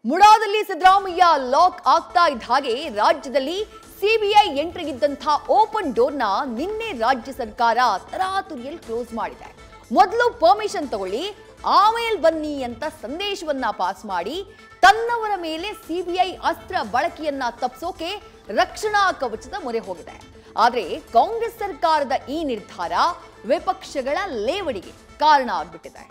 ಮುಡಾದಲ್ಲಿ Siddaramaiah lock ಆಗ್ತಾ ಇದ್ದ ಹಾಗೆ ರಾಜ್ಯದಲ್ಲಿ ಸಿಬಿಐ ಎಂಟ್ರಿಗಿದ್ದಂಥ ಓಪನ್ ಡೋರ್ನ ನಿನ್ನೆ ರಾಜ್ಯ ಸರ್ಕಾರ ತರಾತುರಿಯಲ್ಲಿ ಕ್ಲೋಸ್ ಮಾಡಿದೆ. ಮೊದಲು ಪರ್ಮಿಷನ್ ತಗೊಳ್ಳಿ, ಆಮೇಲೆ ಬನ್ನಿ ಅಂತ ಸಂದೇಶವನ್ನ ಪಾಸ್ ಮಾಡಿ ತನ್ನವರ ಮೇಲೆ ಸಿಬಿಐ ಅಸ್ತ್ರ ಬಳಕೆಯನ್ನ ತಪ್ಪಿಸೋಕೆ ರಕ್ಷಣಾ ಕವಚದ ಮೊರೆ ಹೋಗಿದೆ. ಆದರೆ ಕಾಂಗ್ರೆಸ್ ಸರ್ಕಾರದ ಈ ನಿರ್ಧಾರ ವಿಪಕ್ಷಗಳ ಲೇವಡಿಗೆ ಕಾರಣ ಆಗ್ಬಿಟ್ಟಿದೆ.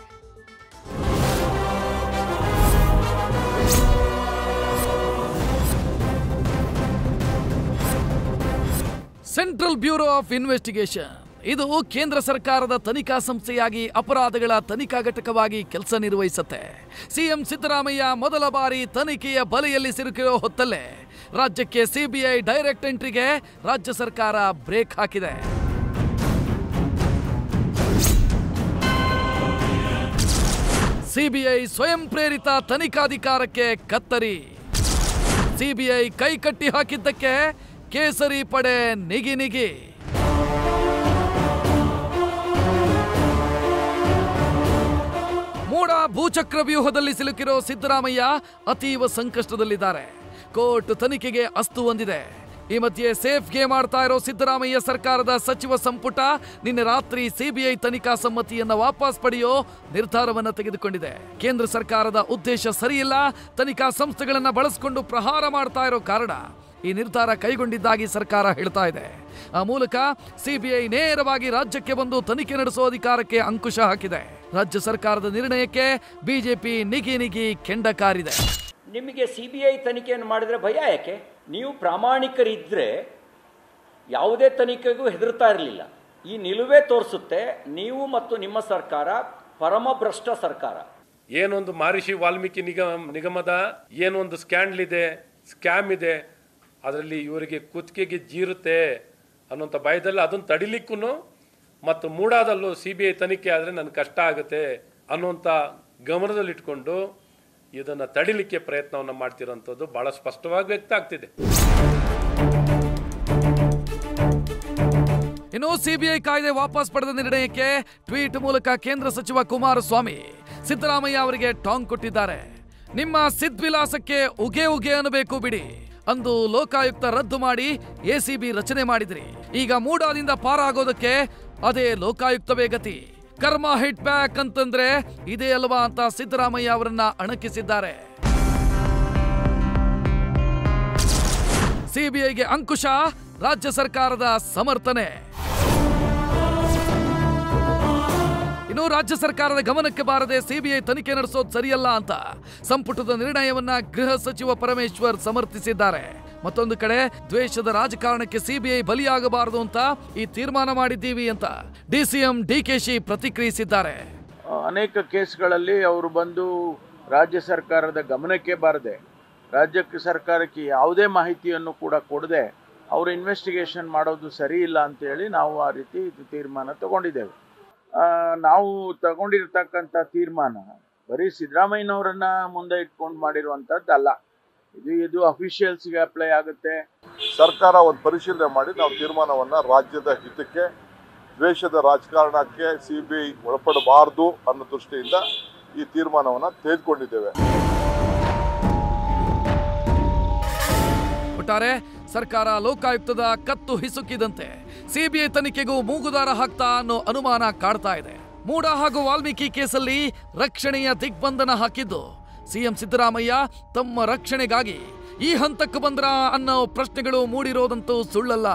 ಸೆಂಟ್ರಲ್ ಬ್ಯೂರೋ ಆಫ್ ಇನ್ವೆಸ್ಟಿಗೇಷನ್ ಇದು ಕೇಂದ್ರ ಸರ್ಕಾರದ ತನಿಖಾ ಸಂಸ್ಥೆಯಾಗಿ ಅಪರಾಧಗಳ ತನಿಖಾ ಘಟಕವಾಗಿ ಕೆಲಸ ನಿರ್ವಹಿಸುತ್ತೆ. ಸಿಎಂ ಸಿದ್ದರಾಮಯ್ಯ ಮೊದಲ ಬಾರಿ ತನಿಖೆಯ ಬಲೆಯಲ್ಲಿ ಸಿಲುಕಿರೋ ಹೊತ್ತಲ್ಲೇ ರಾಜ್ಯಕ್ಕೆ ಸಿಬಿಐ ಡೈರೆಕ್ಟ್ ಎಂಟ್ರಿಗೆ ರಾಜ್ಯ ಸರ್ಕಾರ ಬ್ರೇಕ್ ಹಾಕಿದೆ. ಸಿಬಿಐ ಸ್ವಯಂ ಪ್ರೇರಿತ ತನಿಖಾಧಿಕಾರಕ್ಕೆ ಕತ್ತರಿ. ಸಿಬಿಐ ಕೈ ಕಟ್ಟಿ ಹಾಕಿದ್ದಕ್ಕೆ ಕೇಸರಿ ಪಡೆ ನಿಗಿ ನಿಗಿ. ಮೂಡ ಭೂಚಕ್ರ ವ್ಯೂಹದಲ್ಲಿ ಸಿಲುಕಿರೋ ಸಿದ್ದರಾಮಯ್ಯ ಅತೀವ ಸಂಕಷ್ಟದಲ್ಲಿದ್ದಾರೆ. ಕೋರ್ಟ್ ತನಿಖೆಗೆ ಅಸ್ತು ಹೊಂದಿದೆ. ಈ ಮಧ್ಯೆ ಸೇಫ್ ಗೇಮ್ ಆಡ್ತಾ ಇರೋ ಸಿದ್ದರಾಮಯ್ಯ ಸರ್ಕಾರದ ಸಚಿವ ಸಂಪುಟ ನಿನ್ನೆ ರಾತ್ರಿ ಸಿಬಿಐ ತನಿಖಾ ಸಮ್ಮತಿಯನ್ನ ವಾಪಸ್ ಪಡೆಯೋ ನಿರ್ಧಾರವನ್ನ ತೆಗೆದುಕೊಂಡಿದೆ. ಕೇಂದ್ರ ಸರ್ಕಾರದ ಉದ್ದೇಶ ಸರಿಯಿಲ್ಲ, ತನಿಖಾ ಸಂಸ್ಥೆಗಳನ್ನ ಬಳಸಿಕೊಂಡು ಪ್ರಹಾರ ಮಾಡ್ತಾ ಇರೋ ಕಾರಣ ಈ ನಿರ್ಧಾರ ಕೈಗೊಂಡಿದ್ದಾಗಿ ಸರ್ಕಾರ ಹೇಳ್ತಾ ಇದೆ. ಆ ಮೂಲಕ ಸಿಬಿಐ ನೇರವಾಗಿ ರಾಜ್ಯಕ್ಕೆ ಬಂದು ತನಿಖೆ ನಡೆಸುವ ಅಧಿಕಾರಕ್ಕೆ ಅಂಕುಶ ಹಾಕಿದೆ. ರಾಜ್ಯ ಸರ್ಕಾರದ ನಿರ್ಣಯಕ್ಕೆ ಬಿಜೆಪಿ ನಿಗಿ ನಿಗಿ ಕೆಂಡ ಕಾರಿದೆ. ನಿಮಗೆ ಸಿಬಿಐ ತನಿಖೆಯನ್ನು ಮಾಡಿದ್ರೆ ಭಯ ಯಾಕೆ? ನೀವು ಪ್ರಾಮಾಣಿಕರಿದ್ದರೆ ಯಾವುದೇ ತನಿಖೆಗೂ ಹೆದರ್ತಾ ಇರಲಿಲ್ಲ. ಈ ನಿಲುವೇ ತೋರಿಸುತ್ತೆ ನೀವು ಮತ್ತು ನಿಮ್ಮ ಸರ್ಕಾರ ಪರಮಭ್ರಷ್ಟ ಸರ್ಕಾರ. ಏನೊಂದು ಮಹರ್ಷಿ ವಾಲ್ಮೀಕಿ ನಿಗಮದ ಏನೊಂದು ಸ್ಕ್ಯಾಂಡಲ್ ಇದೆ, ಸ್ಕ್ಯಾಮ್ ಇದೆ, ಅದರಲ್ಲಿ ಇವರಿಗೆ ಕುತ್ತಿಗೆಗೆ ಜೀರುತ್ತೆ ಅನ್ನೋಂಥ ಭಯದಲ್ಲಿ ಅದನ್ನು ತಡಿಲಿಕ್ಕೂ ಮತ್ತು ಮೂಡಾದಲ್ಲೂ ಸಿಬಿಐ ತನಿಖೆ ಆದರೆ ನನಗೆ ಕಷ್ಟ ಆಗುತ್ತೆ ಅನ್ನುವಂಥ ಗಮನದಲ್ಲಿಟ್ಕೊಂಡು ಇದನ್ನು ತಡಿಲಿಕ್ಕೆ ಪ್ರಯತ್ನವನ್ನು ಮಾಡ್ತಿರೋಂಥದ್ದು ಬಹಳ ಸ್ಪಷ್ಟವಾಗಿ ವ್ಯಕ್ತ ಆಗ್ತಿದೆ. ಇನ್ನು ಸಿಬಿಐ ಕಾಯ್ದೆ ವಾಪಸ್ ಪಡೆದ ನಿರ್ಣಯಕ್ಕೆ ಟ್ವೀಟ್ ಮೂಲಕ ಕೇಂದ್ರ ಸಚಿವ ಕುಮಾರಸ್ವಾಮಿ ಸಿದ್ದರಾಮಯ್ಯ ಅವರಿಗೆ ಟಾಂಗ್ ಕೊಟ್ಟಿದ್ದಾರೆ. ನಿಮ್ಮ ಸಿದ್ವಿಲಾಸಕ್ಕೆ ಉಗೆ ಉಗೆ ಅನ್ನಬೇಕು ಬಿಡಿ. ಅಂದು ಲೋಕಾಯುಕ್ತ ರದ್ದು ಮಾಡಿ ಎಸಿಬಿ ರಚನೆ ಮಾಡಿದ್ರಿ. ಈಗ ಮೂಡಾದಿಂದ ಪಾರಾಗೋದಕ್ಕೆ ಅದೇ ಲೋಕಾಯುಕ್ತವೇ ಗತಿ. ಕರ್ಮ ಹಿಟ್ ಬ್ಯಾಕ್ ಅಂತಂದ್ರೆ ಇದೇ ಅಲ್ವಾ ಅಂತ ಸಿದ್ದರಾಮಯ್ಯ ಅವರನ್ನ ಅಣಕಿಸಿದ್ದಾರೆ. ಸಿಬಿಐಗೆ ಅಂಕುಶ, ರಾಜ್ಯ ಸರ್ಕಾರದ ಸಮರ್ಥನೆ. ಇನ್ನು ರಾಜ್ಯ ಸರ್ಕಾರದ ಗಮನಕ್ಕೆ ಬಾರದೆ ಸಿಬಿಐ ತನಿಖೆ ನಡೆಸೋದು ಸರಿಯಲ್ಲ ಅಂತ ಸಂಪುಟದ ನಿರ್ಣಯವನ್ನ ಗೃಹ ಸಚಿವ ಪರಮೇಶ್ವರ್ ಸಮರ್ಥಿಸಿದ್ದಾರೆ. ಮತ್ತೊಂದು ಕಡೆ ದ್ವೇಷದ ರಾಜಕಾರಣಕ್ಕೆ ಸಿಬಿಐ ಬಲಿಯಾಗಬಾರದು ಅಂತ ಈ ತೀರ್ಮಾನ ಮಾಡಿದ್ದೀವಿ ಅಂತ ಡಿಸಿಎಂ ಡಿಕೆಶಿ ಪ್ರತಿಕ್ರಿಯಿಸಿದ್ದಾರೆ. ಅನೇಕ ಕೇಸ್ಗಳಲ್ಲಿ ಅವರು ಬಂದು ರಾಜ್ಯ ಸರ್ಕಾರದ ಗಮನಕ್ಕೆ ಬಾರದೆ, ರಾಜ್ಯ ಸರ್ಕಾರಕ್ಕೆ ಯಾವುದೇ ಮಾಹಿತಿಯನ್ನು ಕೂಡ ಕೊಡದೆ ಅವರು ಇನ್ವೆಸ್ಟಿಗೇಷನ್ ಮಾಡೋದು ಸರಿ ಇಲ್ಲ ಅಂತೇಳಿ ನಾವು ಆ ರೀತಿ ತೀರ್ಮಾನ ತಗೊಂಡಿದ್ದೇವೆ. ನಾವು ತಗೊಂಡಿರ್ತಕ್ಕಂಥ ತೀರ್ಮಾನ ಬರೀ ಸಿದ್ದರಾಮಯ್ಯನವರನ್ನ ಮುಂದೆ ಇಟ್ಕೊಂಡು ಮಾಡಿರುವಂಥದ್ದಲ್ಲ. ಇದು ಅಫಿಷಿಯಲ್ಸ್ಗೆ ಅಪ್ಲೈ ಆಗುತ್ತೆ. ಸರ್ಕಾರ ಒಂದು ಪರಿಶೀಲನೆ ಮಾಡಿ ನಾವು ತೀರ್ಮಾನವನ್ನು ರಾಜ್ಯದ ಹಿತಕ್ಕೆ, ದ್ವೇಷದ ರಾಜಕಾರಣಕ್ಕೆ ಸಿಬಿಐ ಒಳಪಡಬಾರದು ಅನ್ನೋ ದೃಷ್ಟಿಯಿಂದ ಈ ತೀರ್ಮಾನವನ್ನು ತೆಗೆದುಕೊಂಡಿದ್ದೇವೆ. ಒಟ್ಟಾರೆ ಸರ್ಕಾರ ಲೋಕಾಯುಕ್ತದ ಕತ್ತು ಹಿಸುಕಿದಂತೆ ಸಿಬಿಐ ತನಿಖೆಗೂ ಮೂಗುದಾರ ಹಾಕ್ತಾ ಅನ್ನೋ ಅನುಮಾನ ಕಾಡ್ತಾ ಇದೆ. ಮೂಡ ಹಾಗೂ ವಾಲ್ಮೀಕಿ ಕೇಸಲ್ಲಿ ರಕ್ಷಣೆಯ ದಿಗ್ಬಂಧನ ಹಾಕಿದ್ದು ಸಿಎಂ ಸಿದ್ದರಾಮಯ್ಯ ತಮ್ಮ ರಕ್ಷಣೆಗಾಗಿ ಈ ಹಂತಕ್ಕೆ ಬಂದ್ರ ಅನ್ನೋ ಪ್ರಶ್ನೆಗಳು ಮೂಡಿರೋದಂತೂ ಸುಳ್ಳಲ್ಲ.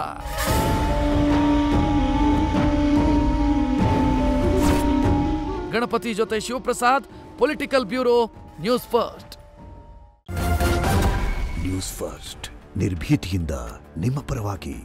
ಗಣಪತಿ ಜೊತೆ Shivaprasad, political bureau, news first. News first ನಿರ್ಭೀತಿಯಿಂದ ನಿಮ್ಮ ಪರವಾಗಿ.